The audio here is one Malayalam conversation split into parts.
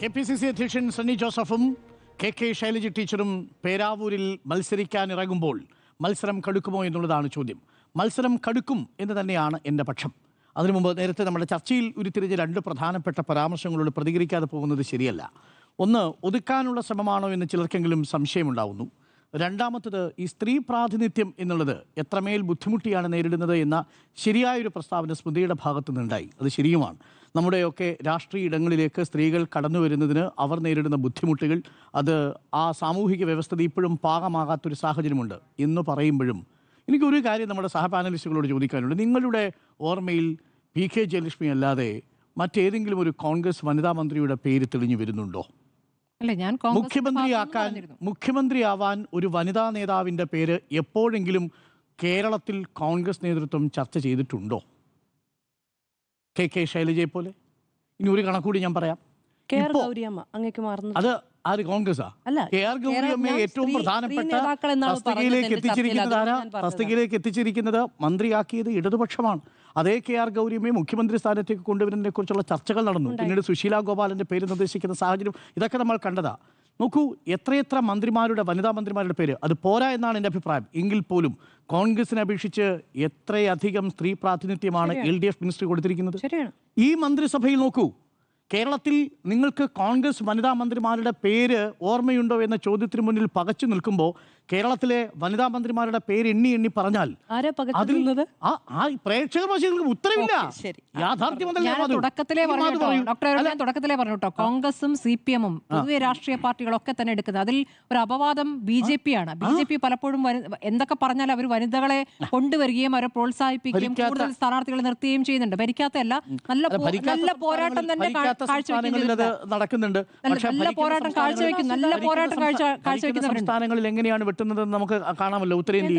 KPCC അധ്യക്ഷൻ സണ്ണി ജോസഫും കെ ശൈലജ ടീച്ചറും പേരാവൂരിൽ മത്സരിക്കാനിറങ്ങുമ്പോൾ മത്സരം കടുക്കുമോ എന്നുള്ളതാണ് ചോദ്യം. മത്സരം കടുക്കും എന്ന് തന്നെയാണ് എൻ്റെ പക്ഷം. അതിനു മുമ്പ് നേരത്തെ നമ്മുടെ ചർച്ചയിൽ ഉരുത്തിരിഞ്ഞ രണ്ട് പ്രധാനപ്പെട്ട പരാമർശങ്ങളോട് പ്രതികരിക്കാതെ പോകുന്നത് ശരിയല്ല. ഒന്ന്, ഒതുക്കാനുള്ള ശ്രമമാണോ എന്ന് ചിലർക്കെങ്കിലും സംശയമുണ്ടാവുന്നു. രണ്ടാമത്തത്, ഈ സ്ത്രീ പ്രാതിനിധ്യം എന്നുള്ളത് എത്രമേൽ ബുദ്ധിമുട്ടിയാണ് നേരിടുന്നത് എന്ന ശരിയായൊരു പ്രസ്താവന സ്മൃതിയുടെ ഭാഗത്തു നിന്നുണ്ടായി. അത് ശരിയുമാണ്. നമ്മുടെയൊക്കെ രാഷ്ട്രീയ ഇടങ്ങളിലേക്ക് സ്ത്രീകൾ കടന്നു വരുന്നതിന് അവർ നേരിടുന്ന ബുദ്ധിമുട്ടുകൾ, അത് ആ സാമൂഹിക വ്യവസ്ഥ ഇപ്പോഴും പാകമാകാത്തൊരു സാഹചര്യമുണ്ട് എന്ന് പറയുമ്പോഴും എനിക്കൊരു കാര്യം നമ്മുടെ സഹപാനലിസ്റ്റുകളോട് ചോദിക്കാനുണ്ട്. നിങ്ങളുടെ ഓർമ്മയിൽ PK ജയലക്ഷ്മി അല്ലാതെ മറ്റേതെങ്കിലും ഒരു കോൺഗ്രസ് വനിതാ മന്ത്രിയുടെ പേര് തെളിഞ്ഞു വരുന്നുണ്ടോ? മുഖ്യമന്ത്രിയാവാൻ ഒരു വനിതാ നേതാവിൻ്റെ പേര് എപ്പോഴെങ്കിലും കേരളത്തിൽ കോൺഗ്രസ് നേതൃത്വം ചർച്ച ചെയ്തിട്ടുണ്ടോ? കെ ശൈലജയെ പോലെ. ഇനി ഒരു കണക്കൂടി ഞാൻ പറയാം. അത് ആര്? കോൺഗ്രസാ? KR ഗൗരിയമ്മയെ ഏറ്റവും പ്രധാനപ്പെട്ട തസ്തികയിലേക്ക് എത്തിച്ചിരിക്കുന്നത് മന്ത്രിയാക്കിയത് ഇടതുപക്ഷമാണ്. അതേ KR ഗൗരിയമ്മയെ മുഖ്യമന്ത്രി സ്ഥാനത്തേക്ക് കൊണ്ടുവരുന്നതിനെ കുറിച്ചുള്ള ചർച്ചകൾ നടന്നു. പിന്നീട് സുശീല ഗോപാലന്റെ പേര് നിർദ്ദേശിക്കുന്ന സാഹചര്യം ഇതൊക്കെ നമ്മൾ കണ്ടതാ. നോക്കൂ, എത്രയെത്ര മന്ത്രിമാരുടെ, വനിതാ മന്ത്രിമാരുടെ പേര്. അത് പോരാ എന്നാണ് എൻ്റെ അഭിപ്രായം. എങ്കിൽ പോലും കോൺഗ്രസിനെ അപേക്ഷിച്ച് എത്രയധികം സ്ത്രീ പ്രാതിനിധ്യമാണ് LDF മിനിസ്റ്റർ കൊടുത്തിരിക്കുന്നത്. ഈ മന്ത്രിസഭയിൽ നോക്കൂ, കേരളത്തിൽ നിങ്ങൾക്ക് കോൺഗ്രസ് വനിതാ മന്ത്രിമാരുടെ പേര് ഓർമ്മയുണ്ടോ എന്ന ചോദ്യത്തിന് മുന്നിൽ പകച്ചു നിൽക്കുമ്പോൾ കേരളത്തിലെ വനിതാ മന്ത്രിമാരുടെ പേര് എണ്ണി പറഞ്ഞാൽ പ്രേക്ഷകർക്ക് ഉത്തരവില്ല. തുടക്കത്തിലേ പറഞ്ഞു കേട്ടോ, കോൺഗ്രസും CPM-ഉം പൊതുവെ രാഷ്ട്രീയ പാർട്ടികളൊക്കെ തന്നെ എടുക്കുന്നത് അതിൽ ഒരു അപവാദം BJP ആണ്. BJP പലപ്പോഴും എന്തൊക്കെ പറഞ്ഞാൽ അവർ വനിതകളെ കൊണ്ടുവരികയും അവരെ പ്രോത്സാഹിപ്പിക്കുകയും കൂടുതൽ സ്ഥാനാർത്ഥികളെ നിർത്തുകയും ചെയ്യുന്നുണ്ട്. ഭരിക്കാത്തല്ല, നല്ല പോരാട്ടം തന്നെ നടക്കുന്നുണ്ട്. നല്ല പോരാട്ടം കാഴ്ചവെക്കുന്നവരുണ്ട്. സംസ്ഥാനങ്ങളിൽ എങ്ങനെയാണ് വെട്ടുന്നത് നമുക്ക് കാണാമല്ലോ. ഉത്തരേന്ത്യയിൽ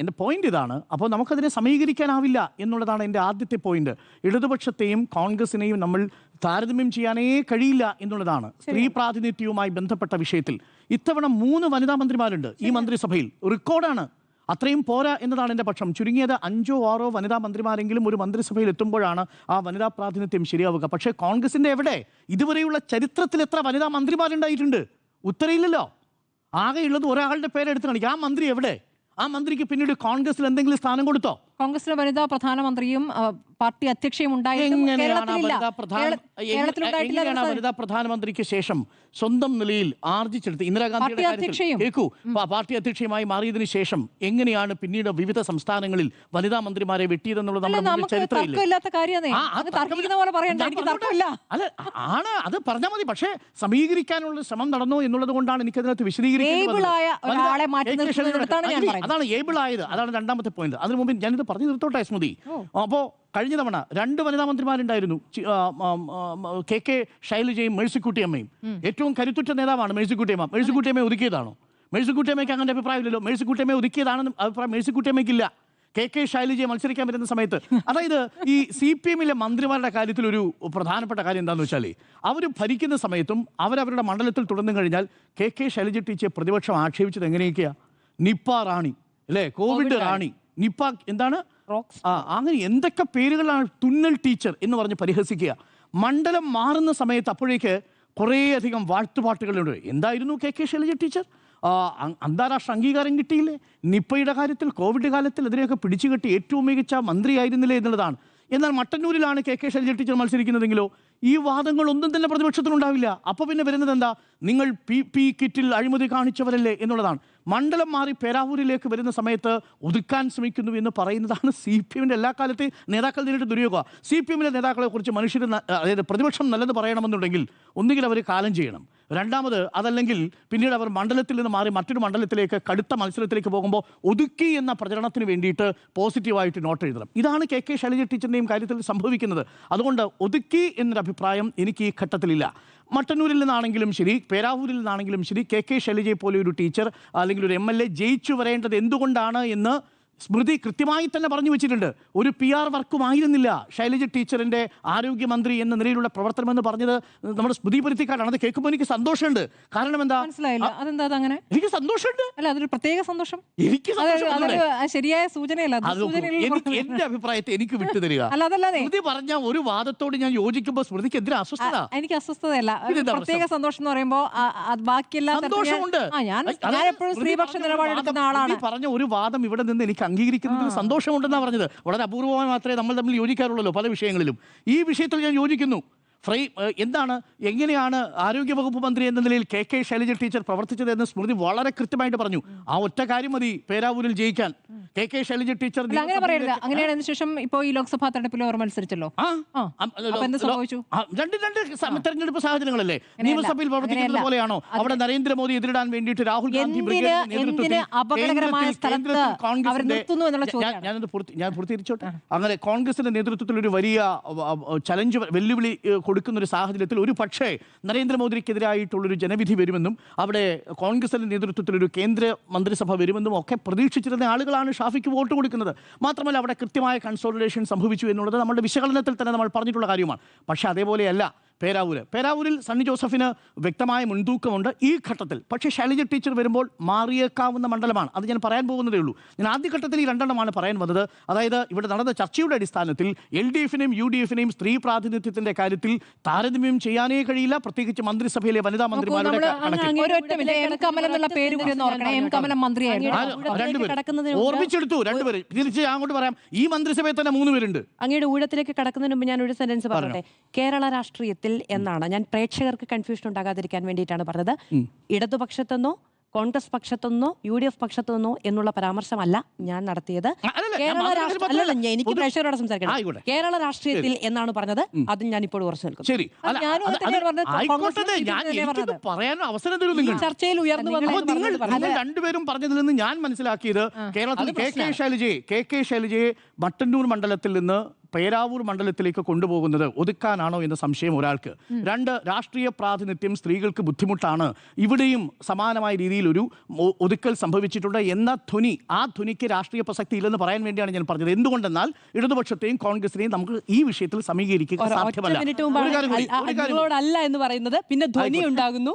എന്റെ പോയിന്റ് ഇതാണ്. അപ്പോൾ നമുക്കതിനെ സമീകരിക്കാനാവില്ല എന്നുള്ളതാണ് എൻ്റെ ആദ്യത്തെ പോയിന്റ്. ഇടതുപക്ഷത്തെയും കോൺഗ്രസിനെയും നമ്മൾ താരതമ്യം ചെയ്യാനേ കഴിയില്ല എന്നുള്ളതാണ്. സ്ത്രീ പ്രാതിനിധ്യവുമായി ബന്ധപ്പെട്ട വിഷയത്തിൽ ഇത്തവണ 3 വനിതാ മന്ത്രിമാരുണ്ട് ഈ മന്ത്രിസഭയിൽ. റെക്കോർഡാണ്. അത്രയും പോരാ എന്നതാണ് എൻ്റെ പക്ഷം. ചുരുങ്ങിയത് 5 or 6 വനിതാ മന്ത്രിമാരെങ്കിലും ഒരു മന്ത്രിസഭയിൽ എത്തുമ്പോഴാണ് ആ വനിതാ പ്രാതിനിധ്യം ശരിയാവുക. പക്ഷേ കോൺഗ്രസിൻ്റെ എവിടെ? ഇതുവരെയുള്ള ചരിത്രത്തിൽ എത്ര വനിതാ മന്ത്രിമാരുണ്ടായിട്ടുണ്ട്? ഉത്തരയില്ലല്ലോ. ആകെയുള്ളത് ഒരാളുടെ പേരെടുത്ത് കാണിക്കുക. ആ മന്ത്രി എവിടെ? ആ മന്ത്രിക്ക് പിന്നീട് കോൺഗ്രസിൽ എന്തെങ്കിലും സ്ഥാനം കൊടുത്തോ? കോൺഗ്രസിലെ വനിതാ പ്രധാനമന്ത്രിയും പാർട്ടി അധ്യക്ഷയും വനിതാ പ്രധാനമന്ത്രിക്ക് ശേഷം സ്വന്തം നിലയിൽ ആർജിച്ചെടുത്ത് ഇന്ദിരാഗാന്ധിയുടെ പാർട്ടി അധ്യക്ഷയുമായി മാറിയതിനു ശേഷം എങ്ങനെയാണ് പിന്നീട് വിവിധ സംസ്ഥാനങ്ങളിൽ വനിതാ മന്ത്രിമാരെ വെട്ടിയതെന്നുള്ളത് നമ്മുടെ ചരിത്രമില്ല. അത് പറഞ്ഞാൽ മതി. പക്ഷേ സമീകരിക്കാനുള്ള ശ്രമം നടന്നു എന്നുള്ളത് കൊണ്ടാണ് എനിക്കതിനകത്ത് വിശദീകരിക്കുന്നത്. അതാണ് ഏബിൾ ആയത്. അതാണ് രണ്ടാമത്തെ പോയിന്റ്. അതിനു മുമ്പ് ഞാനിത് പറഞ്ഞു നിർത്തോട്ടെ സ്മൃതി. അപ്പോൾ കഴിഞ്ഞ തവണ 2 വനിതാ മന്ത്രിമാരുണ്ടായിരുന്നു. KK ശൈലജയും മേഴ്സിക്കുട്ടിയമ്മയും. ഏറ്റവും കരുത്തുറ്റ നേതാവാണ് മേഴ്സിക്കുട്ടിയമ്മ. മേഴ്സിക്കുട്ടിയമ്മയെ ഒതുക്കിയതാണോ? മേഴ്സിക്കുട്ടിയമ്മയ്ക്ക് അങ്ങനെ അഭിപ്രായമില്ലല്ലോ. മേഴ്സിക്കുട്ടിയമ്മയെ ഒതുക്കിയതാണെന്ന് അഭിപ്രായം മേഴ്സിക്കുട്ടിയമ്മയ്ക്കില്ല. KK ശൈലജയെ മത്സരിക്കാൻ വരുന്ന സമയത്ത്, അതായത് ഈ CPM-ലെ മന്ത്രിമാരുടെ കാര്യത്തിൽ ഒരു പ്രധാനപ്പെട്ട കാര്യം എന്താണെന്ന് വെച്ചാൽ, അവർ ഭരിക്കുന്ന സമയത്തും അവരവരുടെ മണ്ഡലത്തിൽ തുടർന്നു കഴിഞ്ഞാൽ KK ശൈലജ ടീച്ചറെ പ്രതിപക്ഷം ആക്ഷേപിച്ചത് എങ്ങനെയൊക്കെയാ? നിപ്പ റാണി അല്ലേ, കോവിഡ് റാണി, നിപ്പ എന്താണ്, അങ്ങനെ എന്തൊക്കെ പേരുകളാണ്. തുന്നൽ ടീച്ചർ എന്ന് പറഞ്ഞ് പരിഹസിക്കുക. മണ്ഡലം മാറുന്ന സമയത്ത് അപ്പോഴേക്ക് കുറേയധികം വാഴ്ത്തുപാട്ടുകളുണ്ട്. എന്തായിരുന്നു KK ശൈലജ ടീച്ചർ? അന്താരാഷ്ട്ര അംഗീകാരം കിട്ടിയില്ലേ? നിപ്പയുടെ കാര്യത്തിൽ, കോവിഡ് കാലത്തിൽ അതിനെയൊക്കെ പിടിച്ചുകെട്ടി ഏറ്റവും മികച്ച മന്ത്രിയായിരുന്നില്ലേ എന്നുള്ളതാണ്. എന്നാൽ മട്ടന്നൂരിലാണ് KK ശൈലജ ടീച്ചർ മത്സരിക്കുന്നതെങ്കിലോ ഈ വാദങ്ങളൊന്നും തന്നെ പ്രതിപക്ഷത്തിനുണ്ടാവില്ല. അപ്പോൾ പിന്നെ വരുന്നത് എന്താ? നിങ്ങൾ PP കിറ്റിൽ അഴിമതി കാണിച്ചവരല്ലേ എന്നുള്ളതാണ്. മണ്ഡലം മാറി പേരാവൂരിലേക്ക് വരുന്ന സമയത്ത് ഒതുക്കാൻ ശ്രമിക്കുന്നു എന്ന് പറയുന്നതാണ് CPM-ന്റെ എല്ലാ കാലത്തെ നേതാക്കൾ നേരിട്ട് ദുര്യോഗ. CPM-ലെ നേതാക്കളെ കുറിച്ച് മനുഷ്യർ, അതായത് പ്രതിപക്ഷം നല്ലത് പറയണമെന്നുണ്ടെങ്കിൽ ഒന്നുകിൽ അവർ കാലം ചെയ്യണം, രണ്ടാമത് അതല്ലെങ്കിൽ പിന്നീട് അവർ മണ്ഡലത്തിൽ നിന്ന് മാറി മറ്റൊരു മണ്ഡലത്തിലേക്ക് കടുത്ത മത്സരത്തിലേക്ക് പോകുമ്പോൾ ഒതുക്കി എന്ന പ്രചരണത്തിന് വേണ്ടിയിട്ട് പോസിറ്റീവായിട്ട് നോട്ട് എഴുതണം. ഇതാണ് KK ശൈലജ ടീച്ചറിൻ്റെയും കാര്യത്തിൽ സംഭവിക്കുന്നത്. അതുകൊണ്ട് ഒതുക്കി എന്നൊരു അഭിപ്രായം എനിക്ക് ഈ ഘട്ടത്തിലില്ല. മട്ടന്നൂരിൽ നിന്നാണെങ്കിലും ശരി, പേരാവൂരിൽ നിന്നാണെങ്കിലും ശരി, KK ശൈലജയെ പോലെ ഒരു ടീച്ചർ അല്ലെങ്കിൽ ഒരു MLA ജയിച്ചു വരേണ്ടത് എന്തുകൊണ്ടാണ് എന്ന് സ്മൃതി കൃത്യമായി തന്നെ പറഞ്ഞു വെച്ചിട്ടുണ്ട്. ഒരു PR വർക്കുമായിരുന്നില്ല ശൈലജ ടീച്ചറിന്റെ ആരോഗ്യമന്ത്രി എന്ന നിലയിലുള്ള പ്രവർത്തനം എന്ന് പറഞ്ഞത് നമ്മുടെ സ്മൃതി പരുത്തിക്കാടാണ്. അത് കേൾക്കുമ്പോൾ എനിക്ക് സന്തോഷമുണ്ട്. കാരണം എന്താ, മനസ്സിലായില്ല, അതെന്താ അങ്ങനെ? എനിക്ക് സന്തോഷമുണ്ട്. അല്ല, അതൊരു പ്രത്യേക സന്തോഷം. എനിക്ക് അതൊരു ശരിയായ സൂചനയല്ല. എന്റെ അഭിപ്രായത്തെ എനിക്ക് വിട്ടുതരിക. അല്ല, അതല്ലാതെ സ്മൃതി പറഞ്ഞ ഒരു വാദത്തോട് ഞാൻ യോജിക്കുമ്പോൾ സ്മൃതിക്ക് എന്തിനാ അസ്വസ്ഥത? എനിക്ക് അസ്വസ്ഥതയല്ല. പ്രത്യേക സന്തോഷം എന്ന് പറയുമ്പോ ബാക്കിയെല്ലാം സന്തോഷമുണ്ട്. ഞാൻ എപ്പോഴും സ്ത്രീപക്ഷ നിലപാടെടുക്കുന്ന ആളാണ്. പറഞ്ഞ ഒരു വാദം ഇവിടെ നിന്ന് എനിക്ക് അംഗീകരിക്കുന്നതിൽ സന്തോഷമുണ്ടെന്നാണ് പറഞ്ഞത്. വളരെ അപൂർവമായി മാത്രമേ നമ്മൾ തമ്മിൽ യോജിക്കാറുള്ളൂ പല വിഷയങ്ങളിലും. ഈ വിഷയത്തിൽ ഞാൻ യോജിക്കുന്നു. എന്താണ്, എങ്ങനെയാണ് ആരോഗ്യവകുപ്പ് മന്ത്രി എന്ന നിലയിൽ KK ശൈലജ ടീച്ചർ പ്രവർത്തിച്ചതെന്ന് സ്മൃതി വളരെ കൃത്യമായിട്ട് പറഞ്ഞു. ആ ഒറ്റ കാര്യം മതി പേരാവൂരിൽ ജയിക്കാൻ. KK ശൈലജ ടീച്ചർ അങ്ങനെ പറയരുത്. അങ്ങനെയാണ് ശേഷം ഇപ്പോ ഈ ലോക്സഭാ തെരഞ്ഞെടുപ്പിൽ അവർ മത്സരിച്ചല്ലോ. സംഭവിച്ചു? രണ്ട് തെരഞ്ഞെടുപ്പ് സാഹചര്യങ്ങളല്ലേ. നിയമസഭയിൽ പ്രവർത്തിക്കുന്നത് പോലെയാണോ അവിടെ നരേന്ദ്രമോദി എതിരിടാൻ വേണ്ടിയിട്ട് രാഹുൽ ഗാന്ധി ഞാൻ പൂർത്തീകരിച്ചോട്ടെ. അങ്ങനെ കോൺഗ്രസിന്റെ നേതൃത്വത്തിൽ ഒരു വലിയ ചലഞ്ച് വെല്ലുവിളി കൊടുക്കുന്ന ഒരു സാഹചര്യത്തിൽ ഒരു പക്ഷേ നരേന്ദ്രമോദിക്കെതിരായിട്ടുള്ളൊരു ജനവിധി വരുമെന്നും അവിടെ കോൺഗ്രസിന്റെ നേതൃത്വത്തിൽ ഒരു കേന്ദ്ര മന്ത്രിസഭ വരുമെന്നും ഒക്കെ പ്രതീക്ഷിച്ചിരുന്ന ആളുകളാണ് ഷാഫിക്ക് വോട്ട് കൊടുക്കുന്നത്. മാത്രമല്ല അവിടെ കൃത്യമായ കൺസോളിഡേഷൻ സംഭവിച്ചു എന്നുള്ളത് നമ്മുടെ വിശകലനത്തിൽ തന്നെ നമ്മൾ പറഞ്ഞിട്ടുള്ള കാര്യമാണ്. പക്ഷേ അതേപോലെയല്ല പേരാവൂരിൽ സണ്ണി ജോസഫിന് വ്യക്തമായ മുൻതൂക്കമുണ്ട് ഈ ഘട്ടത്തിൽ. പക്ഷേ ശൈലജ ടീച്ചർ വരുമ്പോൾ മാറിയേക്കാവുന്ന മണ്ഡലമാണ്. അത് ഞാൻ പറയാൻ പോകുന്നതേ ഉള്ളൂ. ഞാൻ ആദ്യഘട്ടത്തിൽ ഈ രണ്ടെണ്ണമാണ് പറയാൻ വന്നത്. അതായത് ഇവിടെ നടന്ന ചർച്ചയുടെ അടിസ്ഥാനത്തിൽ LDFനെയും UDFനെയും സ്ത്രീ പ്രാതിനിധ്യത്തിന്റെ കാര്യത്തിൽ താരതമ്യം ചെയ്യാനേ കഴിയില്ല. പ്രത്യേകിച്ച് മന്ത്രിസഭയിലെ വനിതാ മന്ത്രിമാരുടെ ഓർമ്മിച്ചെടുത്തു. രണ്ടുപേര് തിരിച്ച് ഞാൻ അങ്ങോട്ട് പറയാം. ഈ മന്ത്രിസഭയിൽ തന്നെ 3 പേരുണ്ട്. അങ്ങയുടെ ഊഴത്തിലേക്ക് കടക്കുന്നതിന് മുമ്പ് ഞാൻ ഒരു സെന്റൻസ് പറയട്ടെ. കേരള രാഷ്ട്രീയത്തിൽ എന്നാണ് ഞാൻ പ്രേക്ഷകർക്ക് കൺഫ്യൂഷൻ ഉണ്ടാകാതിരിക്കാൻ വേണ്ടിയിട്ടാണ് പറഞ്ഞത്. ഇടതുപക്ഷത്തെന്നോ കോൺഗ്രസ് പക്ഷത്തുനിന്നോ UDF പക്ഷത്തുനിന്നോ എന്നുള്ള പരാമർശമല്ല ഞാൻ നടത്തിയത്. എനിക്ക് പ്രേക്ഷകരോട് സംസാരിക്കണം. കേരള രാഷ്ട്രീയത്തിൽ എന്നാണ് പറഞ്ഞത്. അതും ഞാൻ ഇപ്പോൾ ഉറച്ചു നിൽക്കും. ചർച്ചയിൽ ഉയർന്നു വന്ന രണ്ടുപേരും പറഞ്ഞതിൽ നിന്ന് ഞാൻ മനസ്സിലാക്കിയത് കേരളത്തിൽ KK ശൈലജയെ മട്ടന്നൂർ മണ്ഡലത്തിൽ നിന്ന് പേരാവൂർ മണ്ഡലത്തിലേക്ക് കൊണ്ടുപോകുന്നത് ഒതുക്കാനാണോ എന്ന സംശയം ഒരാൾക്ക്. 2, രാഷ്ട്രീയ പ്രാതിനിധ്യം സ്ത്രീകൾക്ക് ബുദ്ധിമുട്ടാണ്, ഇവിടെയും സമാനമായ രീതിയിൽ ഒരു ഒതുക്കൽ സംഭവിച്ചിട്ടുണ്ട് എന്ന ധ്വനി, ആ ധ്വനിക്ക് രാഷ്ട്രീയ പ്രസക്തി ഇല്ലെന്ന് പറയാൻ വേണ്ടിയാണ് ഞാൻ പറഞ്ഞത്. എന്തുകൊണ്ടെന്നാൽ ഇടതുപക്ഷത്തെയും കോൺഗ്രസിനെയും നമുക്ക് ഈ വിഷയത്തിൽ സമീകരിക്കുക സാധ്യമല്ല. എന്ന് പറയുന്നത് പിന്നെ ധ്വനി ഉണ്ടാകുന്നു.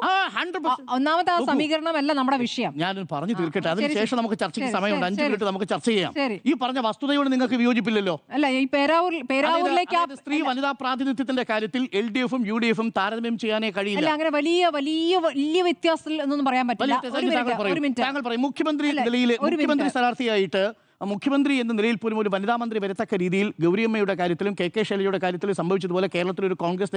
ഒന്നാമത്തെ സമീകരണമല്ല നമ്മുടെ വിഷയം. ഞാൻ പറഞ്ഞു തീർക്കട്ടെ, അതിനുശേഷം നമുക്ക് ചർച്ചയ്ക്ക് സമയമുണ്ട്. 5 മിനിറ്റ് നമുക്ക് ചർച്ച ചെയ്യാം. ഈ പറഞ്ഞ വസ്തുതയോട് നിങ്ങൾക്ക് വിയോജിപ്പില്ലല്ലോ? അല്ല, ഈ പേരാവൂരിലേക്ക് സ്ത്രീ വനിതാ പ്രാതിനിധ്യത്തിന്റെ കാര്യത്തിൽ LDFും UDFും താരതമ്യം ചെയ്യാനേ കഴിയില്ല. അങ്ങനെ വലിയ വ്യത്യാസം ഒന്നും പറയാൻ പറ്റില്ല. താങ്കൾ പറയും മുഖ്യമന്ത്രി നിലയിൽ മുഖ്യമന്ത്രി സ്ഥാനാർത്ഥിയായിട്ട് മുഖ്യമന്ത്രി എന്ന നിലയിൽ പോലും ഒരു വനിതാ മന്ത്രി വരത്തക്ക രീതിയിൽ ഗൗരിയമ്മയുടെ കാര്യത്തിലും KK ശൈലജയുടെ കാര്യത്തിലും സംഭവിച്ചതുപോലെ കേരളത്തിൽ ഒരു കോൺഗ്രസ്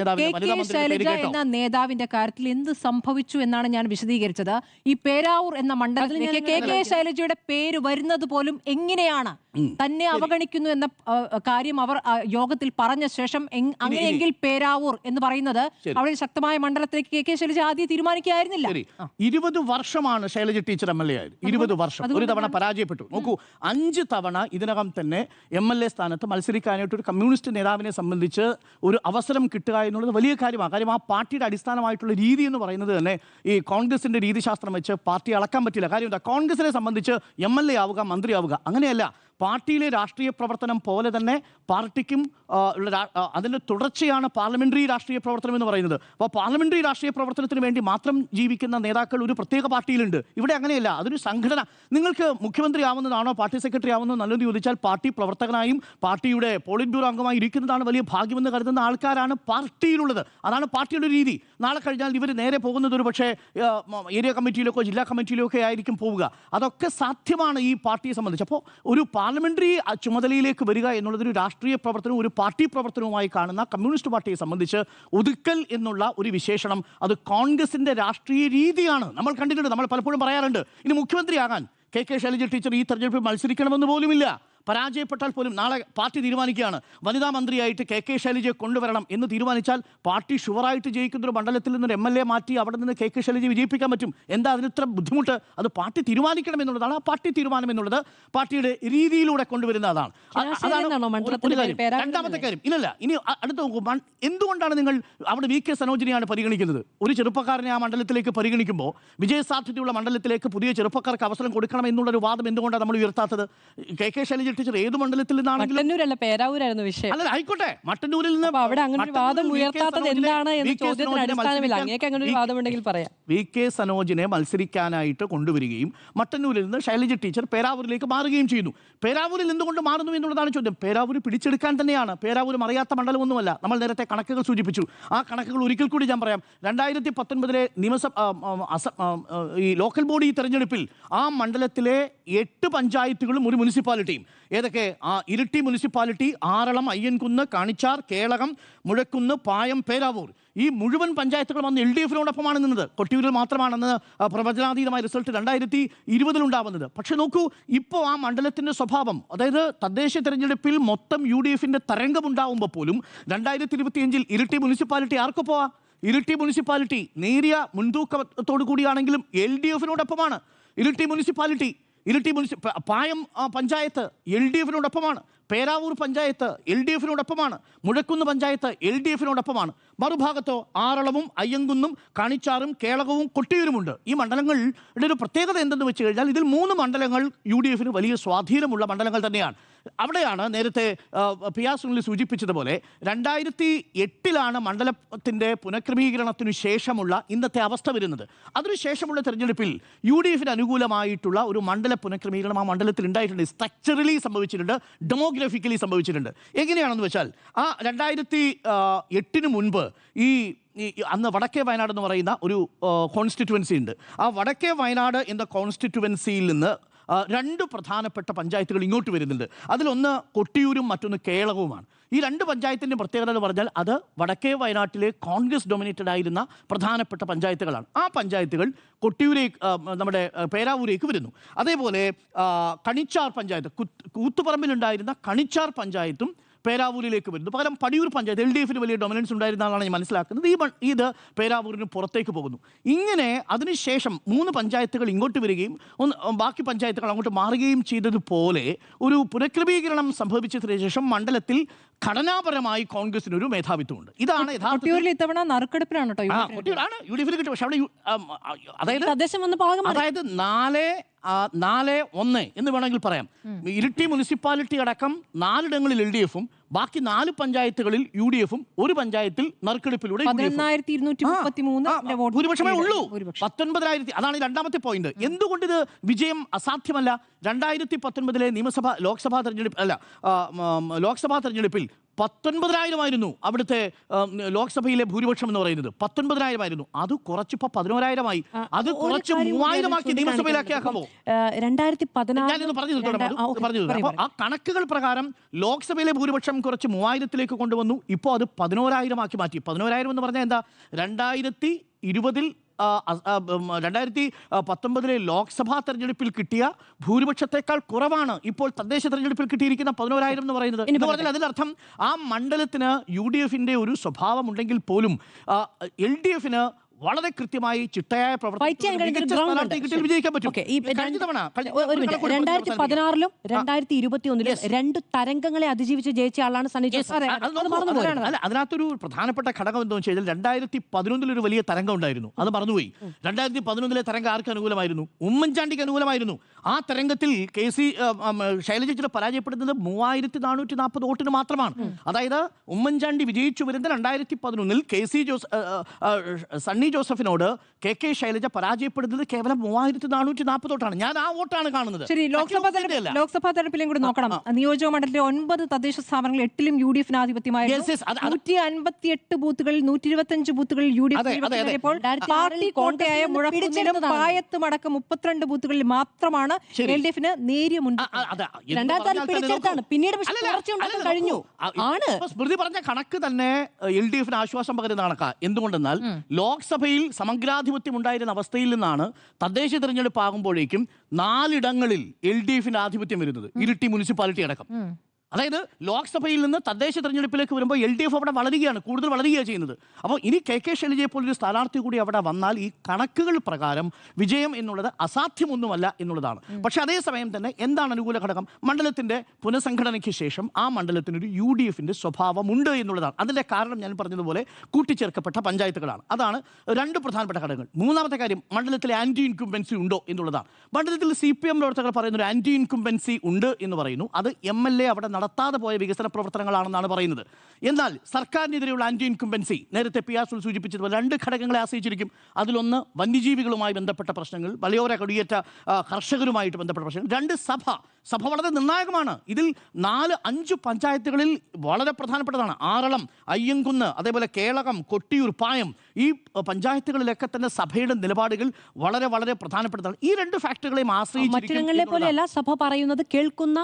നേതാവിന്റെ കാര്യത്തിൽ എന്ത് സംഭവിച്ചു എന്നാണ് ഞാൻ വിശദീകരിച്ചത്. ഈ പേരാവൂർ എന്ന മണ്ഡലത്തിലേക്ക് KK ശൈലജയുടെ പേര് വരുന്നത് പോലും എങ്ങനെയാണ് തന്നെ അവഗണിക്കുന്നു എന്ന കാര്യം അവർ യോഗത്തിൽ പറഞ്ഞ ശേഷം അങ്ങനെയെങ്കിൽ പേരാവൂർ എന്ന് പറയുന്നത് അവിടെ ശക്തമായ മണ്ഡലത്തിലേക്ക് KK ശൈലജ ആദ്യം തീരുമാനിക്കുകയായിരുന്നില്ല. 20 വർഷമാണ് ശൈലജ ടീച്ചർ MLA ആയത്. 20 വർഷം. ഒരു തവണ പരാജയപ്പെട്ടു. നോക്കൂ, 5 തവണ ഇതിനകം തന്നെ MLA സ്ഥാനത്ത് മത്സരിക്കാനായിട്ട് ഒരു കമ്മ്യൂണിസ്റ്റ് നേതാവിനെ സംബന്ധിച്ച് ഒരു അവസരം കിട്ടുക എന്നുള്ളത് വലിയ കാര്യമാണ്. കാര്യം ആ പാർട്ടിയുടെ അടിസ്ഥാനമായിട്ടുള്ള രീതി എന്ന് പറയുന്നത് തന്നെ ഈ കോൺഗ്രസിന്റെ രീതിശാസ്ത്രം വെച്ച് പാർട്ടി അളക്കാൻ പറ്റില്ല. കാര്യം എന്താ, കോൺഗ്രസിനെ സംബന്ധിച്ച് MLA ആവുക, മന്ത്രിയാവുക അങ്ങനെയല്ല. പാർട്ടിയിലെ രാഷ്ട്രീയ പ്രവർത്തനം പോലെ തന്നെ പാർട്ടിക്കും അതിൻ്റെ തുടർച്ചയാണ് പാർലമെന്ററി രാഷ്ട്രീയ പ്രവർത്തനം എന്ന് പറയുന്നത്. അപ്പോൾ പാർലമെന്ററി രാഷ്ട്രീയ പ്രവർത്തനത്തിന് വേണ്ടി മാത്രം ജീവിക്കുന്ന നേതാക്കൾ ഒരു പ്രത്യേക പാർട്ടിയിലുണ്ട്. ഇവിടെ അങ്ങനെയല്ല, അതൊരു സംഘടന. നിങ്ങൾക്ക് മുഖ്യമന്ത്രി ആവുന്നതാണോ പാർട്ടി സെക്രട്ടറി ആവുന്നതോ നല്ലതെന്ന് ചോദിച്ചാൽ പാർട്ടി പ്രവർത്തകനായും പാർട്ടിയുടെ പോളിറ്റ് ബ്യൂറോ അംഗമായി ഇരിക്കുന്നതാണ് വലിയ ഭാഗ്യമെന്ന് കരുതുന്ന ആൾക്കാരാണ് പാർട്ടിയിലുള്ളത്. അതാണ് പാർട്ടിയുടെ രീതി. നാളെ കഴിഞ്ഞാൽ ഇവർ നേരെ പോകുന്നത് ഒരു പക്ഷേ ഏരിയ കമ്മിറ്റിയിലേക്കോ ജില്ലാ കമ്മിറ്റിയിലേക്കോ ആയിരിക്കും പോവുക. അതൊക്കെ സാധ്യമാണ് ഈ പാർട്ടിയെ സംബന്ധിച്ച്. അപ്പോൾ ഒരു പാർലമെന്ററി ചുമതലയിലേക്ക് വരിക എന്നുള്ളതൊരു രാഷ്ട്രീയ പ്രവർത്തനവും ഒരു പാർട്ടി പ്രവർത്തനവുമായി കാണുന്ന കമ്മ്യൂണിസ്റ്റ് പാർട്ടിയെ സംബന്ധിച്ച് ഒതുക്കൽ എന്നുള്ള ഒരു വിശേഷണം അത് കോൺഗ്രസിന്റെ രാഷ്ട്രീയ രീതിയാണ്. നമ്മൾ കണ്ടിട്ടുണ്ട്, നമ്മൾ പലപ്പോഴും പറയാറുണ്ട് ഇനി മുഖ്യമന്ത്രിയാകാൻ KK ശൈലജ ടീച്ചർ ഈ തെരഞ്ഞെടുപ്പിൽ മത്സരിക്കണമെന്ന് പോലുമില്ല. പരാജയപ്പെട്ടാൽ പോലും നാളെ പാർട്ടി തീരുമാനിക്കുകയാണ് വനിതാ മന്ത്രിയായിട്ട് കെ ശൈലജയെ കൊണ്ടുവരണം എന്ന് തീരുമാനിച്ചാൽ പാർട്ടി ഷുവറായിട്ട് ജയിക്കുന്ന ഒരു മണ്ഡലത്തിൽ നിന്നൊരു MLA മാറ്റി അവിടെ നിന്ന് കെ ശൈലജയെ വിജയിപ്പിക്കാൻ പറ്റും. എന്താ അതിന് ഇത്ര ബുദ്ധിമുട്ട്? അത് പാർട്ടി തീരുമാനിക്കണം എന്നുള്ളതാണ്. ആ പാർട്ടി തീരുമാനം എന്നുള്ളത് പാർട്ടിയുടെ രീതിയിലൂടെ കൊണ്ടുവരുന്ന അതാണ്. ഒരു കാര്യം. രണ്ടാമത്തെ കാര്യം ഇല്ലല്ല, ഇനി അടുത്ത് നോക്കൂ. എന്തുകൊണ്ടാണ് നിങ്ങൾ അവിടെ VK സനോജിനെയാണ് പരിഗണിക്കുന്നത്? ഒരു ചെറുപ്പക്കാരനെ ആ മണ്ഡലത്തിലേക്ക് പരിഗണിക്കുമ്പോൾ വിജയസാധ്യതയുള്ള മണ്ഡലത്തിലേക്ക് പുതിയ ചെറുപ്പക്കാർക്ക് അവസരം കൊടുക്കണം എന്നുള്ളൊരു വാദം എന്തുകൊണ്ടാണ് നമ്മൾ ഉയർത്താത്തത്? കെ ശൈലജ ടീച്ചർ ഏത് മണ്ഡലത്തിൽ നിന്നാണെങ്കിലും പേരാവൂരായിരുന്നു വിഷയം. അല്ല ആയിക്കോട്ടെ, മട്ടന്നൂരിൽ നിന്ന് അവിടെ അങ്ങനെ ഒരു വാദം ഉയർത്താത്തത് എന്താണ് എന്ന് ചോദ്യത്തിന് അടിസ്ഥാനമില്ല. അങ്ങേക്ക് അങ്ങനെ ഒരു വാദം ഉണ്ടെങ്കിൽ പറയാം. VK സനോജിനെ മത്സരിക്കാനായിട്ട് കൊണ്ടുവരികയും മട്ടന്നൂരിൽ നിന്ന് ശൈലജ ടീച്ചർ പേരാവൂരിലേക്ക് മാറുകയും ചെയ്യുന്നു. പേരാവൂരിൽ എന്തുകൊണ്ട് മാറുന്നു എന്നുള്ളതാണ് ചോദ്യം. പേരാവൂർ പിടിച്ചെടുക്കാൻ തന്നെയാണ്. പേരാവൂർ അറിയാത്ത മണ്ഡലമൊന്നുമല്ല. നമ്മൾ നേരത്തെ കണക്കുകൾ സൂചിപ്പിച്ചു. ആ കണക്കുകൾ ഒരിക്കൽ കൂടി ഞാൻ പറയാം. 2019 ഈ ലോക്കൽ ബോഡി തെരഞ്ഞെടുപ്പിൽ ആ മണ്ഡലത്തിലെ 8 പഞ്ചായത്തുകളും ഒരു മുനിസിപ്പാലിറ്റിയും. ഏതൊക്കെ? ഇരിട്ടി മുനിസിപ്പാലിറ്റി, ആറളം, അയ്യൻകുന്ന്, കാണിച്ചാർ, കേളകം, മുഴക്കുന്ന്, പായം, പേരാവൂർ. ഈ മുഴുവൻ പഞ്ചായത്തുകളും അന്ന് LDF-നോടൊപ്പമാണ് നിന്നത്. കൊട്ടിയൂരിൽ മാത്രമാണെന്ന് പ്രവചനാതീതമായ റിസൾട്ട് 2020 ഉണ്ടാവുന്നത്. പക്ഷെ നോക്കൂ, ഇപ്പോൾ ആ മണ്ഡലത്തിൻ്റെ സ്വഭാവം, അതായത് തദ്ദേശ തെരഞ്ഞെടുപ്പിൽ മൊത്തം UDF-ന്റെ തരംഗമുണ്ടാവുമ്പോൾ പോലും 2025 ഇരിട്ടി മുനിസിപ്പാലിറ്റി ആർക്കൊപ്പോ? ഇരിട്ടി മുനിസിപ്പാലിറ്റി നേരിയ മുൻതൂക്കത്തോടു കൂടിയാണെങ്കിലും LDF-നോടൊപ്പമാണ്. ഇരിട്ടി മുനിസിപ്പാലിറ്റി, പായം പഞ്ചായത്ത് LDF-നോടൊപ്പമാണ്. പേരാവൂർ പഞ്ചായത്ത് LDF-നോടൊപ്പമാണ്. മുഴക്കുന്ന് പഞ്ചായത്ത് LDF-നോടൊപ്പമാണ്. മറുഭാഗത്തോ ആറളവും അയ്യങ്കുന്നും കാണിച്ചാറും കേളകവും കൊട്ടിയൂരുമുണ്ട്. ഈ മണ്ഡലങ്ങളുടെ ഒരു പ്രത്യേകത എന്തെന്ന് വെച്ച് കഴിഞ്ഞാൽ ഇതിൽ 3 മണ്ഡലങ്ങൾ UDF-ന് വലിയ സ്വാധീനമുള്ള മണ്ഡലങ്ങൾ തന്നെയാണ്. അവിടെയാണ് നേരത്തെ പിയാസുനിൽ സൂചിപ്പിച്ചതുപോലെ 2008 മണ്ഡലത്തിൻ്റെ പുനഃക്രമീകരണത്തിനു ശേഷമുള്ള ഇന്നത്തെ അവസ്ഥ വരുന്നത്. അതിനുശേഷമുള്ള തെരഞ്ഞെടുപ്പിൽ UDF-ന് അനുകൂലമായിട്ടുള്ള ഒരു മണ്ഡല പുനഃക്രമീകരണം ആ മണ്ഡലത്തിൽ ഉണ്ടായിട്ടുണ്ട്. സ്ട്രക്ചറലി സംഭവിച്ചിട്ടുണ്ട്, ഡെമോഗ്രഫിക്കലി സംഭവിച്ചിട്ടുണ്ട്. എങ്ങനെയാണെന്ന് വെച്ചാൽ ആ 2008 മുൻപ് ഈ അന്ന് വടക്കേ വയനാട് എന്ന് പറയുന്ന ഒരു കോൺസ്റ്റിറ്റ്യുവൻസി ഉണ്ട്. ആ വടക്കേ വയനാട് എന്ന കോൺസ്റ്റിറ്റ്യുവൻസിയിൽ നിന്ന് 2 പ്രധാനപ്പെട്ട പഞ്ചായത്തുകൾ ഇങ്ങോട്ട് വരുന്നുണ്ട്. അതിലൊന്ന് കൊട്ടിയൂരും മറ്റൊന്ന് കേളകവുമാണ്. ഈ 2 പഞ്ചായത്തിൻ്റെ പ്രത്യേകത എന്ന് പറഞ്ഞാൽ അത് വടക്കേ വയനാട്ടിലെ കോൺഗ്രസ് ഡൊമിനേറ്റഡ് ആയിരുന്ന പ്രധാനപ്പെട്ട പഞ്ചായത്തുകളാണ്. ആ പഞ്ചായത്തുകൾ കൊട്ടിയൂരേക്ക്, നമ്മുടെ പേരാവൂരേക്ക് വരുന്നു. അതേപോലെ കണിച്ചാർ പഞ്ചായത്ത്, കൂത്തുപറമ്പിലുണ്ടായിരുന്ന കണിച്ചാർ പഞ്ചായത്തും പേരാവൂരിലേക്ക് വരുന്നു. പകരം പടിയൂർ പഞ്ചായത്ത് LDF-ന് വലിയ ഡൊമിനൻസ് ഉണ്ടായിരുന്നാണ് ഞാൻ മനസ്സിലാക്കുന്നത്. ഇത് പേരാവൂരിന് പുറത്തേക്ക് പോകുന്നു. ഇങ്ങനെ അതിനുശേഷം 3 പഞ്ചായത്തുകൾ ഇങ്ങോട്ട് വരികയും ബാക്കി പഞ്ചായത്തുകൾ അങ്ങോട്ട് മാറുകയും ചെയ്തതുപോലെ ഒരു പുനഃക്രമീകരണം സംഭവിച്ചതിന് ശേഷം മണ്ഡലത്തിൽ ഘടനാപരമായി കോൺഗ്രസിന് ഒരു മേധാവിത്വമുണ്ട്. ഇതാണ് യഥാർത്ഥത്തിൽ ഇത്തവണ നറുക്കെടുപ്പിലാണ് UDF-ന് കിട്ടും. പക്ഷെ അവിടെ അതായത് 4-1 എന്ന് വേണമെങ്കിൽ പറയാം. ഇരിട്ടി മുനിസിപ്പാലിറ്റി അടക്കം 4 ഇടങ്ങളിൽ LDF-ഉം ബാക്കി 4 പഞ്ചായത്തുകളിൽ UDF-ഉം ഒരു പഞ്ചായത്തിൽ നറുക്കെടുപ്പിലൂടെ ഭൂരിപക്ഷമേ ഉള്ളൂ. 19,000. അതാണ് രണ്ടാമത്തെ പോയിന്റ്. എന്തുകൊണ്ട് ഇത് വിജയം അസാധ്യമല്ല? 2019 ലോക്സഭാ തെരഞ്ഞെടുപ്പിൽ 19,000 അവിടുത്തെ ലോക്സഭയിലെ ഭൂരിപക്ഷം എന്ന് പറയുന്നത് 19,000. അത് കുറച്ചിപ്പോ 11,000. അത് കുറച്ച് 3,000 നിയമസഭയിലാക്കി ആക്കുമ്പോൾ 2014 ആ കണക്കുകൾ പ്രകാരം ലോക്സഭയിലെ ഭൂരിപക്ഷം കുറച്ച് 3,000 കൊണ്ടുവന്നു. ഇപ്പോൾ അത് 11,000 മാറ്റി. 11,000 എന്ന് പറഞ്ഞാൽ എന്താ? 2020 2019 ലോക്സഭാ തെരഞ്ഞെടുപ്പിൽ കിട്ടിയ ഭൂരിപക്ഷത്തെക്കാൾ കുറവാണ് ഇപ്പോൾ തദ്ദേശ തെരഞ്ഞെടുപ്പിൽ കിട്ടിയിരിക്കുന്ന 11,000 എന്ന് പറയുന്നത്. എന്ന് പറഞ്ഞാൽ അതിനർത്ഥം ആ മണ്ഡലത്തിന് UDF-ന്റെ ഒരു സ്വഭാവം ഉണ്ടെങ്കിൽ പോലും LDF-ന് വളരെ കൃത്യമായി ചിട്ടയായ പ്രവർത്തനം വിജയിക്കാൻ പറ്റും. 2016 2021 2 തരംഗങ്ങളെ അതിജീവിച്ച് ജയിച്ച ആളാണ് സണ്ണി ജോസഫ്. അതിനകത്തൊരു പ്രധാനപ്പെട്ട ഘടകം എന്താണെന്ന് വെച്ച് കഴിഞ്ഞാൽ 2011 ഒരു വലിയ തരംഗം ഉണ്ടായിരുന്നു. അത് മറന്നുപോയി. 2011 തരംഗം ആർക്ക് അനുകൂലമായിരുന്നു? ഉമ്മൻചാണ്ടിക്ക് അനുകൂലമായിരുന്നു. ആ തരംഗത്തിൽ ശൈലജ പരാജയപ്പെടുന്നത് 3,440 വോട്ടിന് മാത്രമാണ്. അതായത് ഉമ്മൻചാണ്ടി വിജയിച്ചു വരുന്ന 2011 സണ്ണി ജോസഫിനോട് കെ ശൈലജ പരാജയപ്പെടുന്നത് കേവലം 3,440 വോട്ടാണ്. ഞാൻ ആ വോട്ടാണ് കാണുന്നത്. ശരി, ലോക്സഭാ തെരഞ്ഞെടുപ്പിലും കൂടി നോക്കണം. നിയോജക മണ്ഡലത്തിലെ 9 തദ്ദേശ സ്ഥാപനങ്ങളിൽ 8ലും UDF-ന് ആധിപത്യമായിരുന്നു. 158 ബൂത്തുകളിൽ 125 ബൂത്തുകളിൽ UDF പാർട്ടി കോട്ടയായ മുഴക്കുന്നിലും പായത്തും അടക്കം 32 ബൂത്തുകളിൽ മാത്രമാണ് LDF-ന് നേരിയ പിന്നീട് കഴിഞ്ഞു. സ്മൃതി പറഞ്ഞ കണക്ക് തന്നെ LDF-ന് ആശ്വാസം പകരുന്ന കണക്കാ. എന്തുകൊണ്ടെന്നാൽ ലോക്സഭ ലോക്സഭയിൽ സമഗ്രാധിപത്യം ഉണ്ടായിരുന്ന അവസ്ഥയിൽ നിന്നാണ് തദ്ദേശ തെരഞ്ഞെടുപ്പ് ആകുമ്പോഴേക്കും 4 ഇടങ്ങളിൽ LDF-ന് ആധിപത്യം വരുന്നത്, ഇരിട്ടി മുനിസിപ്പാലിറ്റി അടക്കം. അതായത് ലോക്സഭയിൽ നിന്ന് തദ്ദേശ തെരഞ്ഞെടുപ്പിലേക്ക് വരുമ്പോൾ LDF അവിടെ വളരുകയാണ്, കൂടുതൽ വളരുകയാണ് ചെയ്യുന്നത്. അപ്പോൾ ഇനി KK ശൈലജയെ പോലൊരു സ്ഥാനാർത്ഥി കൂടി അവിടെ വന്നാൽ ഈ കണക്കുകൾ പ്രകാരം വിജയം എന്നുള്ളത് അസാധ്യമൊന്നുമല്ല എന്നുള്ളതാണ്. പക്ഷെ അതേസമയം തന്നെ എന്താണ് അനുകൂല ഘടകം? മണ്ഡലത്തിൻ്റെ പുനഃസംഘടനയ്ക്ക് ശേഷം ആ മണ്ഡലത്തിനൊരു UDF-ന്റെ സ്വഭാവമുണ്ട് എന്നുള്ളതാണ്. അതിൻ്റെ കാരണം ഞാൻ പറഞ്ഞതുപോലെ കൂട്ടിച്ചേർക്കപ്പെട്ട പഞ്ചായത്തുകളാണ്. അതാണ് 2 പ്രധാനപ്പെട്ട ഘടകങ്ങൾ. മൂന്നാമത്തെ കാര്യം, മണ്ഡലത്തിൽ ആൻറ്റി ഇൻകുംബൻസി ഉണ്ടോ എന്നുള്ളതാണ്. മണ്ഡലത്തിൽ CPM പ്രവർത്തകർ പറയുന്ന ഒരു ആൻറ്റി ഇൻകുംബൻസി ഉണ്ട് എന്ന് പറയുന്നു. അത് MLA അവിടെ നടത്താതെ പോയ വികസന പ്രവർത്തനങ്ങളാണെന്നാണ് പറയുന്നത്. എന്നാൽ സർക്കാരിനെതിരെയുള്ള ആൻറ്റി ഇൻകുംബൻസി നേരത്തെ പിയാസുൽ സൂചിപ്പിച്ചതുപോലെ 2 ഘടകങ്ങളെ ആശ്രയിച്ചിരിക്കും. അതിലൊന്ന് വന്യജീവികളുമായി ബന്ധപ്പെട്ട പ്രശ്നങ്ങൾ, മലയോര കുടിയേറ്റ കർഷകരുമായിട്ട് ബന്ധപ്പെട്ട പ്രശ്നങ്ങൾ. 2 സഭ വളരെ നിർണായകമാണ്. ഇതിൽ 4-5 പഞ്ചായത്തുകളിൽ വളരെ പ്രധാനപ്പെട്ടതാണ്. ആറളം, അയ്യങ്കുന്ന്, അതേപോലെ കേളകം, കൊട്ടിയൂർ, പായം, ഈ പഞ്ചായത്തുകളിലൊക്കെ തന്നെ സഭയുടെ നിലപാടുകൾ വളരെ വളരെ പ്രധാനപ്പെട്ടതാണ്. ഈ 2 ഫാക്ടറുകളെയും മറ്റിടങ്ങളിലെ പോലെയല്ല സഭ പറയുന്നത് കേൾക്കുന്ന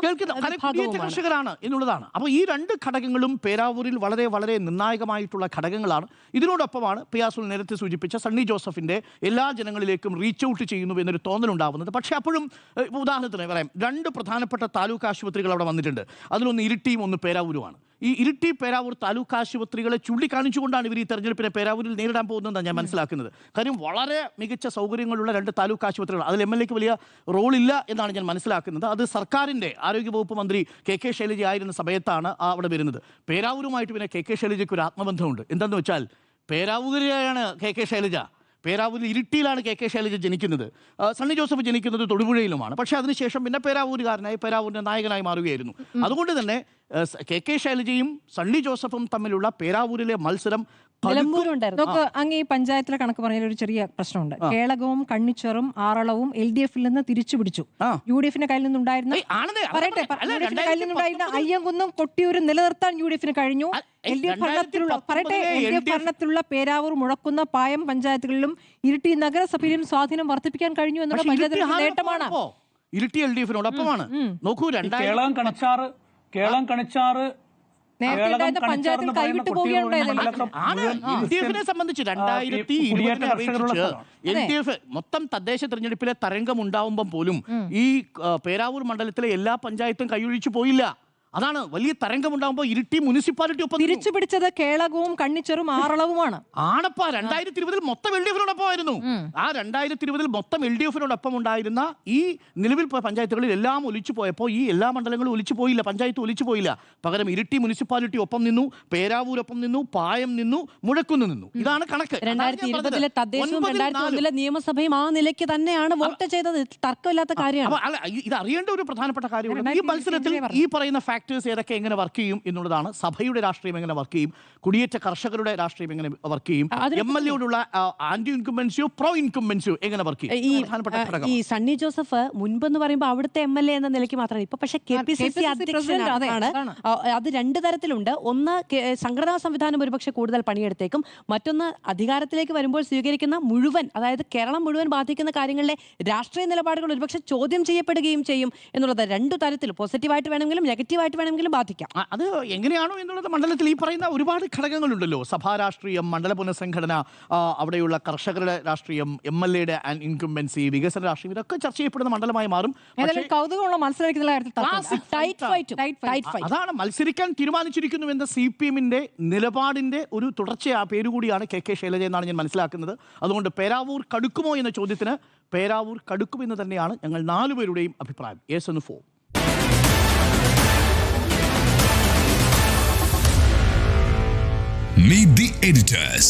കർഷകരാണ് എന്നുള്ളതാണ്. അപ്പോൾ ഈ 2 ഘടകങ്ങളും പേരാവൂരിൽ വളരെ വളരെ നിർണായകമായിട്ടുള്ള ഘടകങ്ങളാണ്. ഇതിനോടൊപ്പമാണ് പിയാസുൽ നേരത്തെ സൂചിപ്പിച്ച സണ്ണി ജോസഫിന്റെ എല്ലാ ജനങ്ങളിലേക്കും റീച്ച് ഔട്ട് ചെയ്യുന്നു എന്നൊരു തോന്നലുണ്ടാവുന്നത്. പക്ഷേ അപ്പോഴും ഉദാഹരണത്തിന് പറയാം, 2 പ്രധാനപ്പെട്ട താലൂക്ക് ആശുപത്രികൾ അവിടെ വന്നിട്ടുണ്ട്. അതിലൊന്ന് ഇരിട്ടിയും ഒന്ന് പേരാവൂരുമാണ്. ഈ ഇരിട്ടി പേരാവൂർ താലൂക്ക് ആശുപത്രികളെ ചൂണ്ടിക്കാണിച്ചുകൊണ്ടാണ് ഇവർ ഈ തെരഞ്ഞെടുപ്പിനെ പേരാവൂരിൽ നേരിടാൻ പോകുന്നതെന്നാണ് ഞാൻ മനസ്സിലാക്കുന്നത്. കാര്യം വളരെ മികച്ച സൗകര്യങ്ങളുള്ള 2 താലൂക്ക് ആശുപത്രികൾ, അതിൽ MLA-ക്ക് വലിയ റോളില്ല എന്നാണ് ഞാൻ മനസ്സിലാക്കുന്നത്. അത് സർക്കാരിൻ്റെ ആരോഗ്യവകുപ്പ് മന്ത്രി KK ശൈലജ ആയിരുന്ന സമയത്താണ് അവിടെ വരുന്നത്. പേരാവൂരുമായിട്ട് പിന്നെ KK ശൈലജയ്ക്ക് ഒരു ആത്മബന്ധമുണ്ട്. എന്താണെന്ന് വെച്ചാൽ പേരാവൂരിലാണ് KK ശൈലജ, പേരാവൂരിൽ ഇരിട്ടിയിലാണ് KK ശൈലജ ജനിക്കുന്നത്. സണ്ണി ജോസഫ് ജനിക്കുന്നത് തൊടുപുഴയിലുമാണ്. പക്ഷേ അതിനുശേഷം പിന്നെ പേരാവൂരുകാരനായി, പേരാവൂരിൻ്റെ നായകനായി മാറുകയായിരുന്നു. അതുകൊണ്ട് തന്നെ KK ശൈലജയും സണ്ണി ജോസഫും തമ്മിലുള്ള പേരാവൂരിലെ മത്സരം നമുക്ക് അങ്ങ് ഈ പഞ്ചായത്തിലെ കണക്ക് പറഞ്ഞ ഒരു ചെറിയ പ്രശ്നമുണ്ട്. കേളകവും കണ്ണിച്ചറും ആറളവും LDF-ൽ നിന്ന് തിരിച്ചു പിടിച്ചു. UDF-ന്റെ കയ്യിൽ നിന്നുണ്ടായിരുന്ന അയ്യങ്കുന്നും കൊട്ടിയൂരും നിലനിർത്താൻ UDF-ന് കഴിഞ്ഞു. LDF ഭരണത്തിലുള്ള പേരാവൂർ, മുഴക്കുന്ന, പായം പഞ്ചായത്തുകളിലും ഇരിട്ടി നഗരസഭയിലും സ്വാധീനം വർദ്ധിപ്പിക്കാൻ കഴിഞ്ഞു എന്നുള്ള പഞ്ചായത്തിന്റെ നേട്ടമാണ്. ഇരിട്ടി LDF-നോടൊപ്പമാണ്. നോക്കൂ, കേളം കണിച്ചാറ് പഞ്ചായത്തിൽ കൈവിട്ടു പോവുകയുണ്ടായത്. LDF-നെ സംബന്ധിച്ച് 2020 LDF മൊത്തം തദ്ദേശ തെരഞ്ഞെടുപ്പിലെ തരംഗം ഉണ്ടാവുമ്പം പോലും ഈ പേരാവൂർ മണ്ഡലത്തിലെ എല്ലാ പഞ്ചായത്തും കൈയൊഴിച്ചു പോയില്ല. അതാണ് വലിയ തരംഗം ഉണ്ടാകുമ്പോൾ ഇരിട്ടി മുനിസിപ്പാലിറ്റി ഒപ്പം തിരിച്ചു പിടിച്ചത് കേളകവും കണ്ണിച്ചറും ആറളവുമാണ്. ആണപ്പാ 2020 മൊത്തം LDF-നോടൊപ്പമായിരുന്നു. ആ 2020 മൊത്തം LDF-നോടൊപ്പം ഉണ്ടായിരുന്ന ഈ നിലവിൽ പഞ്ചായത്തുകളിൽ എല്ലാം ഒലിച്ചു പോയപ്പോൾ ഈ എല്ലാ മണ്ഡലങ്ങളും ഒലിച്ചു പോയില്ല, പഞ്ചായത്ത് ഒലിച്ചു പോയില്ല. പകരം ഇരിട്ടി മുനിസിപ്പാലിറ്റി ഒപ്പം നിന്നു, പേരാവൂരൊപ്പം നിന്നു, പായം നിന്നു, മുഴക്കുന്ന് നിന്നു. ഇതാണ് കണക്ക്. 2020 തദ്ദേശവും 2001 നിയമസഭയും ആ നിലയ്ക്ക് തന്നെയാണ് വോട്ട് ചെയ്തത്. തർക്കമില്ലാത്ത കാര്യമാണ്. ഇത് അറിയേണ്ട ഒരു പ്രധാനപ്പെട്ട കാര്യമാണ്. ഈ മത്സരത്തിൽ ഈ പറയുന്ന ഫാക്ടേഴ്സ് ഏതൊക്കെ എങ്ങനെ വർക്ക് ചെയ്യും എന്നുള്ളതാണ്. സഭയുടെ രാഷ്ട്രീയം എങ്ങനെ വർക്ക് ചെയ്യും, കുടിയേറ്റ കർഷകരുടെ രാഷ്ട്രീയം എങ്ങനെ വർക്ക് ചെയ്യും, MLA-യോടുള്ള ആന്റി ഇൻകുംബൻസിയോ പ്രോ ഇൻകുംബൻസിയോ എങ്ങനെ വർക്ക് ചെയ്യും. ഈ സണ്ണി ജോസഫ് മുൻപെന്ന് പറയുമ്പോൾ അവിടുത്തെ MLA എന്ന നിലയ്ക്ക് മാത്രമാണ്. ഇപ്പൊ പക്ഷേ KPCC അധ്യക്ഷനാണ്. അത് 2 തരത്തിലുണ്ട്. ഒന്ന്, സംഘടനാ സംവിധാനം ഒരുപക്ഷെ കൂടുതൽ പണിയെടുത്തേക്കും. മറ്റൊന്ന്, അധികാരത്തിലേക്ക് വരുമ്പോൾ സ്വീകരിക്കുന്ന മുഴുവൻ, അതായത് കേരളം മുഴുവൻ ബാധിക്കുന്ന കാര്യങ്ങളിലെ രാഷ്ട്രീയ നിലപാടുകൾ ഒരുപക്ഷെ ചോദ്യം ചെയ്യപ്പെടുകയും ചെയ്യും എന്നുള്ളത്. 2 തരത്തിൽ, പോസിറ്റീവായിട്ട് വേണമെങ്കിലും നെഗറ്റീവായിട്ട് വേണമെങ്കിലും ബാധിക്കാം. അത് എങ്ങനെയാണോ എന്നുള്ളത് മണ്ഡലത്തിൽ ഈ പറയുന്ന ഒരുപാട് ഘടകങ്ങളുണ്ടല്ലോ. സഭാ രാഷ്ട്രീയം, മണ്ഡല പുനഃസംഘടന, അവിടെയുള്ള കർഷകരുടെ രാഷ്ട്രീയം, MLA-യുടെ ഇൻകുംബൻസി, വികസന രാഷ്ട്രീയം, ഇതൊക്കെ ചർച്ച ചെയ്യപ്പെടുന്ന മണ്ഡലമായി മാറും. അതാണ് മത്സരിക്കാൻ തീരുമാനിച്ചിരിക്കുന്നു എന്ന CPM-ന്റെ നിലപാടിന്റെ ഒരു തുടർച്ചയാ പേരുകൂടിയാണ് KK ശൈലജ എന്നാണ് ഞാൻ മനസ്സിലാക്കുന്നത്. അതുകൊണ്ട് പേരാവൂർ കടുക്കുമോ എന്ന ചോദ്യത്തിന് പേരാവൂർ കടുക്കുമെന്ന് തന്നെയാണ് ഞങ്ങൾ 4 പേരുടെയും അഭിപ്രായം. യെസ് എന്ന് 4. Meet the editors.